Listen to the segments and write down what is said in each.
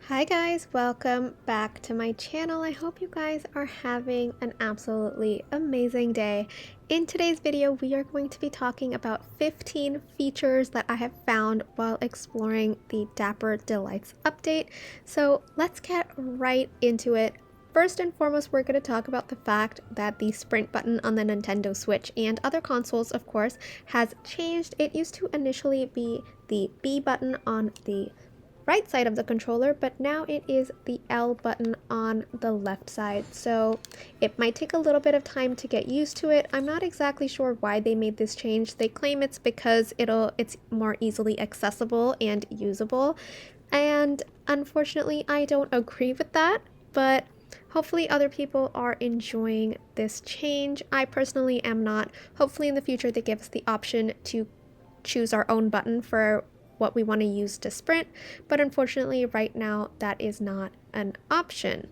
Hi guys, welcome back to my channel. I hope you guys are having an absolutely amazing day. In today's video, we are going to be talking about 15 features that I have found while exploring the Dapper Delights update. So let's get right into it. First and foremost, we're going to talk about the fact that the sprint button on the Nintendo Switch and other consoles, of course, has changed. It used to initially be the B button on the right side of the controller, but now it is the L button on the left side. So it might take a little bit of time to get used to it. I'm not exactly sure why they made this change. They claim it's because it's more easily accessible and usable. And unfortunately, I don't agree with that, but hopefully other people are enjoying this change. I personally am not. Hopefully in the future they give us the option to choose our own button for what we want to use to sprint, but unfortunately right now that is not an option.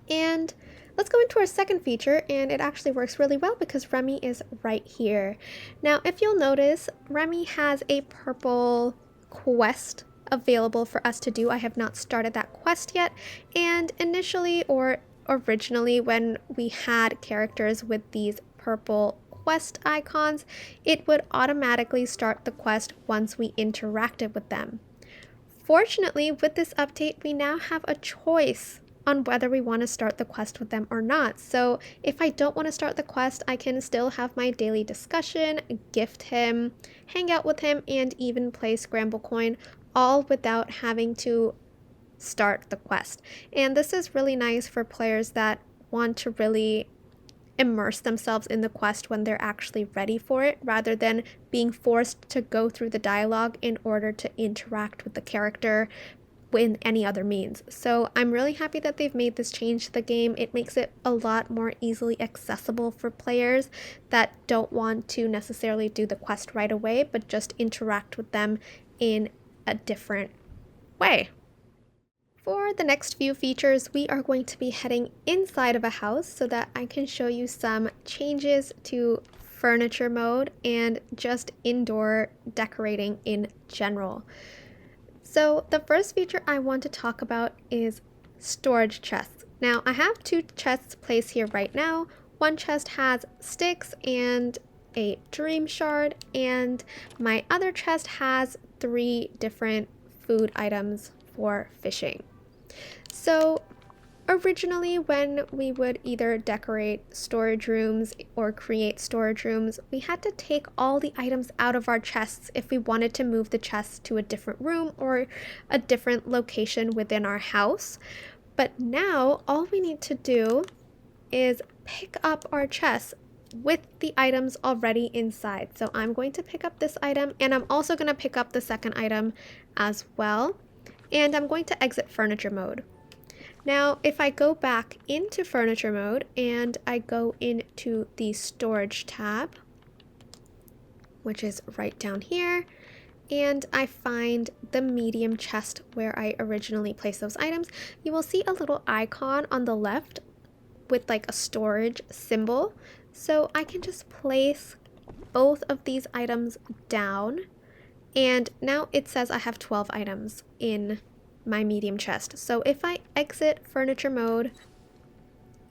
And let's go into our second feature, and it actually works really well because Remy is right here. Now if you'll notice, Remy has a purple quest available for us to do. I have not started that quest yet, and initially or originally when we had characters with these purple quest icons, it would automatically start the quest once we interacted with them. Fortunately, with this update, we now have a choice on whether we want to start the quest with them or not. So if I don't want to start the quest, I can still have my daily discussion, gift him, hang out with him, and even play Scramble Coin, all without having to start the quest. And this is really nice for players that want to really immerse themselves in the quest when they're actually ready for it, rather than being forced to go through the dialogue in order to interact with the character in any other means. So I'm really happy that they've made this change to the game. It makes it a lot more easily accessible for players that don't want to necessarily do the quest right away, but just interact with them in a different way. For the next few features, we are going to be heading inside of a house so that I can show you some changes to furniture mode and just indoor decorating in general. So the first feature I want to talk about is storage chests. Now I have two chests placed here right now. One chest has sticks and a dream shard, and my other chest has 3 different food items for fishing. So originally, when we would either decorate storage rooms or create storage rooms, we had to take all the items out of our chests if we wanted to move the chests to a different room or a different location within our house. But now all we need to do is pick up our chests with the items already inside. So I'm going to pick up this item, and I'm also going to pick up the second item as well. And I'm going to exit furniture mode. Now, if I go back into furniture mode and I go into the storage tab, which is right down here, and I find the medium chest where I originally placed those items, you will see a little icon on the left with like a storage symbol. So I can just place both of these items down, and now it says I have 12 items in my medium chest. So if I exit furniture mode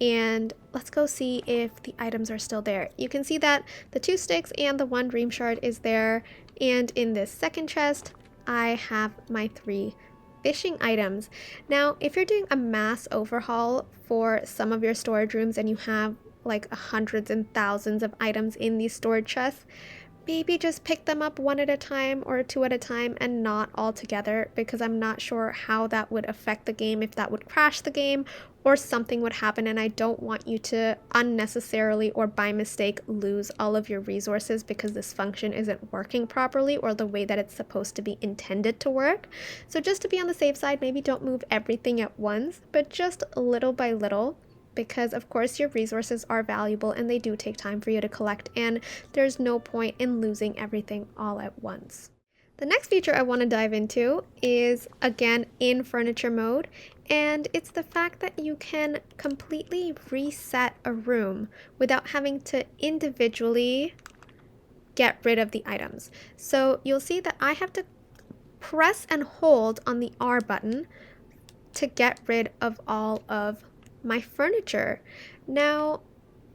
and let's go see if the items are still there, you can see that the 2 sticks and the 1 dream shard is there, and in this second chest I have my 3 fishing items. Now if you're doing a mass overhaul for some of your storage rooms and you have like hundreds and thousands of items in these storage chests, maybe just pick them up one at a time or 2 at a time and not all together, because I'm not sure how that would affect the game, if that would crash the game or something would happen, and I don't want you to unnecessarily or by mistake lose all of your resources because this function isn't working properly or the way that it's supposed to be intended to work. So just to be on the safe side, maybe don't move everything at once, but just little by little, because of course your resources are valuable and they do take time for you to collect, and there's no point in losing everything all at once. The next feature I want to dive into is again in furniture mode, and it's the fact that you can completely reset a room without having to individually get rid of the items. So you'll see that I have to press and hold on the R button to get rid of all of my furniture. Now,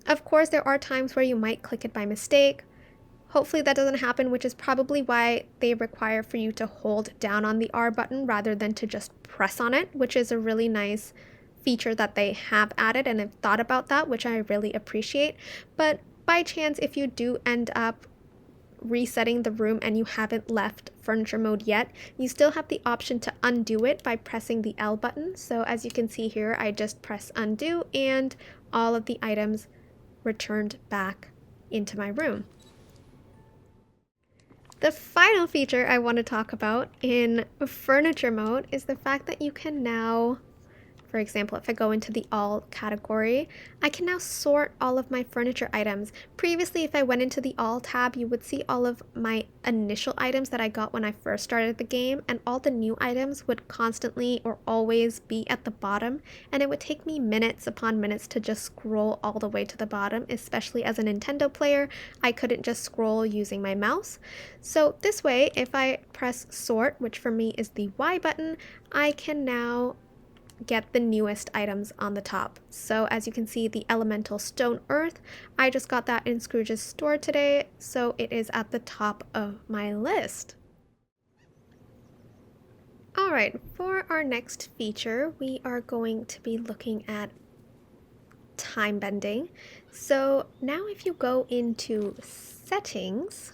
of course, there are times where you might click it by mistake. Hopefully that doesn't happen, which is probably why they require for you to hold down on the R button rather than to just press on it, which is a really nice feature that they have added and have thought about that, which I really appreciate. But by chance, if you do end up resetting the room and you haven't left furniture mode yet, you still have the option to undo it by pressing the L button. So as you can see here, I just press undo and all of the items returned back into my room. The final feature I want to talk about in furniture mode is the fact that you can now, for example, if I go into the all category, I can now sort all of my furniture items. Previously, if I went into the all tab, you would see all of my initial items that I got when I first started the game, and all the new items would constantly or always be at the bottom, and it would take me minutes upon minutes to just scroll all the way to the bottom, especially as a Nintendo player. I couldn't just scroll using my mouse. So this way, if I press sort, which for me is the Y button, I can now get the newest items on the top. So as you can see, the elemental stone earth, I just got that in Scrooge's store today, so it is at the top of my list. Alright, for our next feature, we are going to be looking at time bending. So now if you go into settings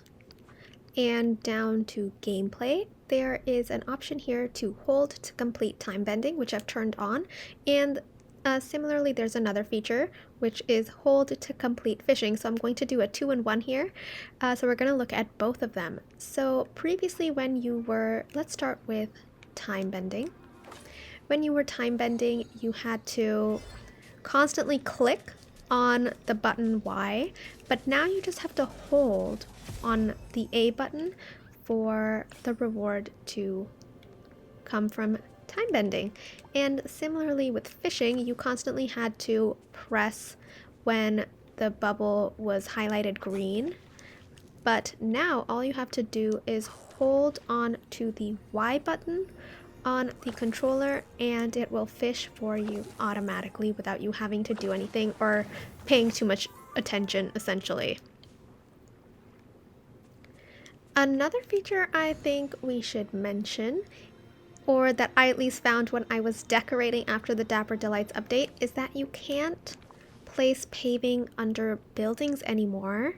and down to gameplay, there is an option here to hold to complete time bending, which I've turned on, and similarly there's another feature which is hold to complete fishing. So I'm going to do a 2-in-1 here. So we're going to look at both of them. So previously when you were, let's start with time bending. When you were time bending, you had to constantly click on the button Y, but now you just have to hold on the A button for the reward to come from time bending. And similarly with fishing, you constantly had to press when the bubble was highlighted green, but now all you have to do is hold on to the Y button on the controller and it will fish for you automatically without you having to do anything or paying too much attention, essentially. Another feature I think we should mention, or that I at least found when I was decorating after the Dapper Delights update, is that you can't place paving under buildings anymore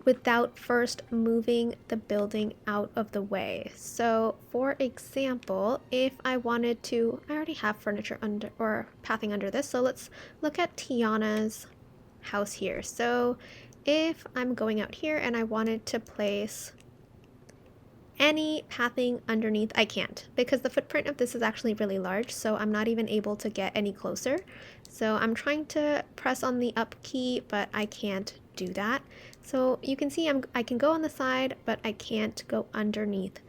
without first moving the building out of the way. So for example, if I wanted to, I already have furniture under or pathing under this, so let's look at Tiana's house here. So if I'm going out here and I wanted to place any pathing underneath, I can't, because the footprint of this is actually really large, so I'm not even able to get any closer. So I'm trying to press on the up key, but I can't do that. So you can see I can go on the side, but I can't go underneath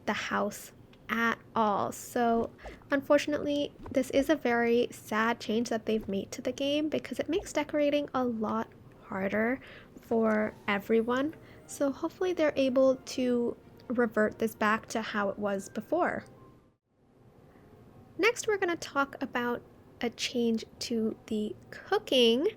the house at all. So unfortunately, this is a very sad change that they've made to the game because it makes decorating a lot harder for everyone. So hopefully they're able to revert this back to how it was before. Next, we're going to talk about a change to the cooking,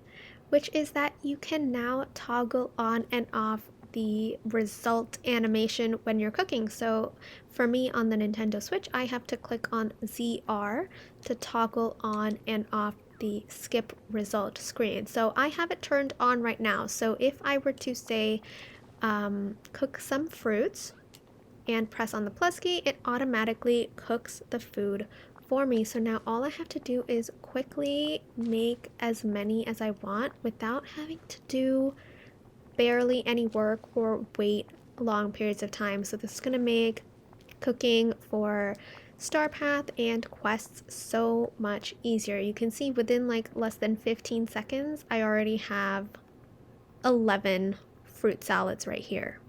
which is that you can now toggle on and off the result animation when you're cooking. So for me on the Nintendo Switch, I have to click on ZR to toggle on and off the skip result screen. So I have it turned on right now. So if I were to say cook some fruits and press on the plus key, it automatically cooks the food for me. So now all I have to do is quickly make as many as I want without having to do barely any work or wait long periods of time. So this is going to make cooking for Star Path and quests so much easier. You can see within like less than 15 seconds, I already have 11 fruit salads right here.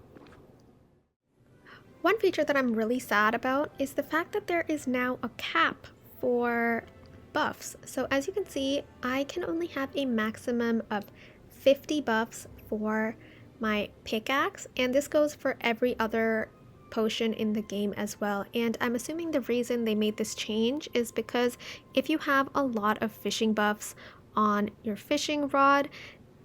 One feature that I'm really sad about is the fact that there is now a cap for buffs. So as you can see, I can only have a maximum of 50 buffs for my pickaxe, and this goes for every other potion in the game as well. And I'm assuming the reason they made this change is because if you have a lot of fishing buffs on your fishing rod,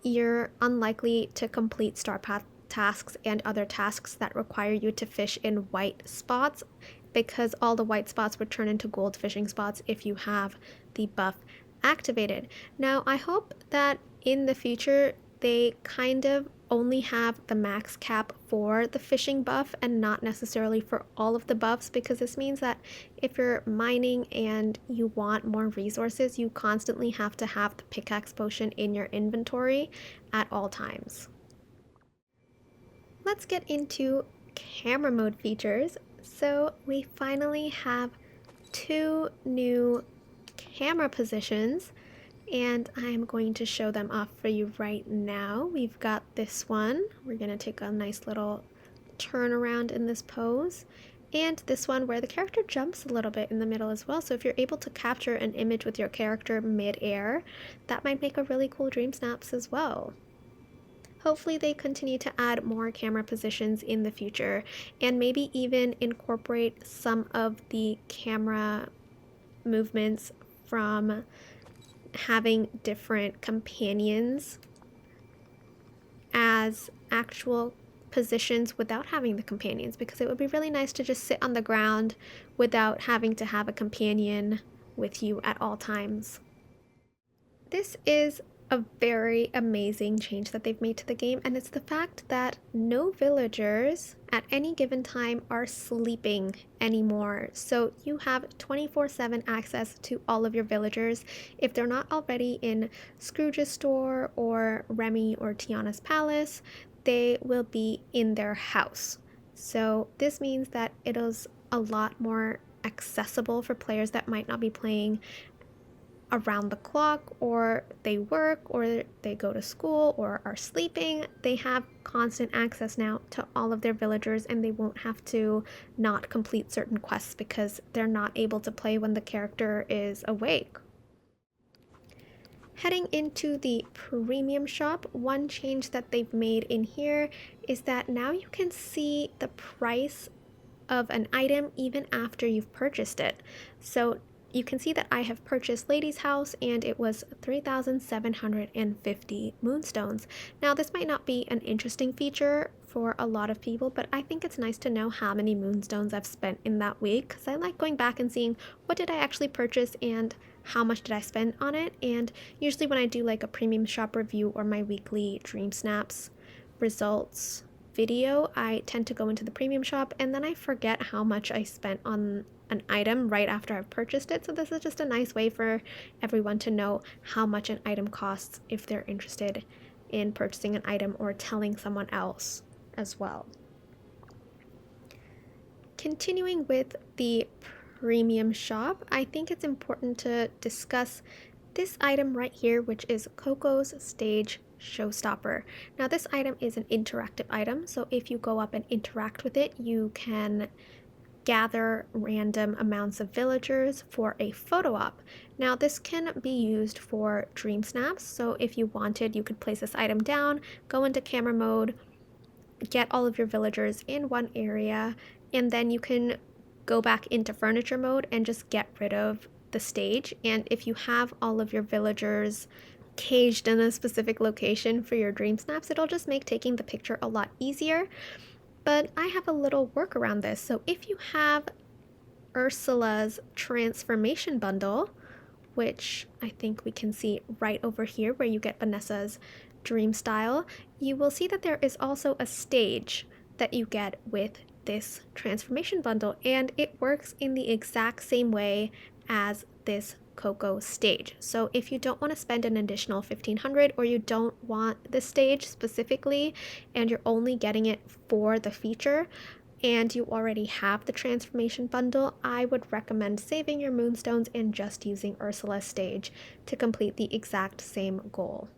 you're unlikely to complete star path tasks and other tasks that require you to fish in white spots, because all the white spots would turn into gold fishing spots if you have the buff activated. Now, I hope that in the future they kind of only have the max cap for the fishing buff and not necessarily for all of the buffs, because this means that if you're mining and you want more resources, you constantly have to have the pickaxe potion in your inventory at all times. Let's get into camera mode features. So we finally have 2 new camera positions, and I'm going to show them off for you right now. We've got this one. We're going to take a nice little turn around in this pose, and this one where the character jumps a little bit in the middle as well. So if you're able to capture an image with your character mid-air, that might make a really cool dream snaps as well. Hopefully they continue to add more camera positions in the future, and maybe even incorporate some of the camera movements from having different companions as actual positions without having the companions, because it would be really nice to just sit on the ground without having to have a companion with you at all times. This is a very amazing change that they've made to the game, and it's the fact that no villagers at any given time are sleeping anymore. So you have 24/7 access to all of your villagers. If they're not already in Scrooge's store or Remy or Tiana's palace, they will be in their house. So this means that it is a lot more accessible for players that might not be playing around the clock, or they work, or they go to school, or are sleeping. They have constant access now to all of their villagers, and they won't have to not complete certain quests because they're not able to play when the character is awake. Heading into the premium shop, one change that they've made in here is that now you can see the price of an item even after you've purchased it. So you can see that I have purchased Lady's House, and it was 3,750 moonstones. Now, this might not be an interesting feature for a lot of people, but I think it's nice to know how many moonstones I've spent in that week, because I like going back and seeing what did I actually purchase and how much did I spend on it. And usually when I do like a premium shop review or my weekly Dream Snaps results video, I tend to go into the premium shop and then I forget how much I spent on an item right after I've purchased it. So this is just a nice way for everyone to know how much an item costs if they're interested in purchasing an item or telling someone else as well. Continuing with the premium shop, I think it's important to discuss this item right here, which is Coco's Stage Showstopper. Now this item is an interactive item, so if you go up and interact with it, you can gather random amounts of villagers for a photo op. Now this can be used for dream snaps, so if you wanted, you could place this item down, go into camera mode, get all of your villagers in one area, and then you can go back into furniture mode and just get rid of the stage. And if you have all of your villagers caged in a specific location for your dream snaps, it'll just make taking the picture a lot easier. But I have a little work around this. So if you have Ursula's transformation bundle, which I think we can see right over here where you get Vanessa's dream style, you will see that there is also a stage that you get with this transformation bundle, and it works in the exact same way as this Coco stage. So if you don't want to spend an additional 1,500, or you don't want the stage specifically and you're only getting it for the feature and you already have the transformation bundle, I would recommend saving your moonstones and just using Ursula's stage to complete the exact same goal.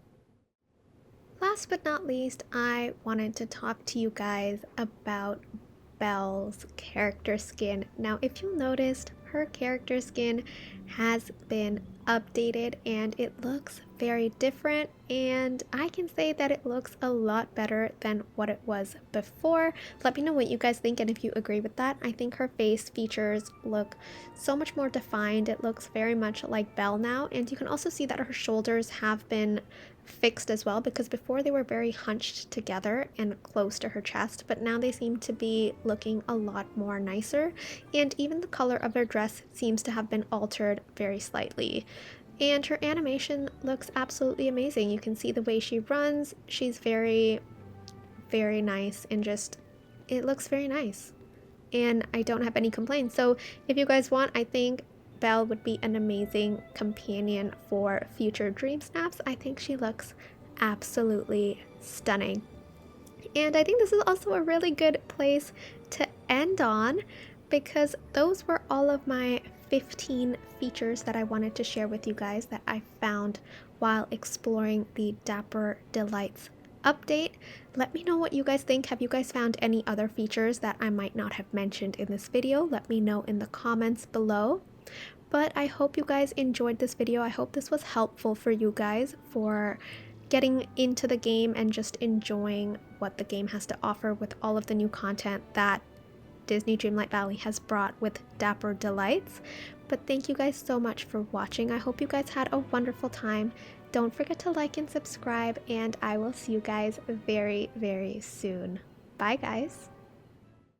Last but not least, I wanted to talk to you guys about Belle's character skin. Now, if you noticed, her character skin has been updated and it looks very different, and I can say that it looks a lot better than what it was before. Let me know what you guys think and if you agree with that. I think her face features look so much more defined. It looks very much like Belle now, and you can also see that her shoulders have been fixed as well, because before they were very hunched together and close to her chest, but now they seem to be looking a lot more nicer, and even the color of her dress seems to have been altered very slightly. And her animation looks absolutely amazing. You can see the way she runs. She's very, very nice, and just, it looks very nice. And I don't have any complaints. So if you guys want, I think Belle would be an amazing companion for future Dream Snaps. I think she looks absolutely stunning. And I think this is also a really good place to end on, because those were all of my 15 features that I wanted to share with you guys that I found while exploring the Dapper Delights update. Let me know what you guys think. Have you guys found any other features that I might not have mentioned in this video? Let me know in the comments below. But I hope you guys enjoyed this video. I hope this was helpful for you guys for getting into the game and just enjoying what the game has to offer with all of the new content that Disney Dreamlight Valley has brought with Dapper Delights. But thank you guys so much for watching. I hope you guys had a wonderful time. Don't forget to like and subscribe, and I will see you guys very, very soon. Bye, guys.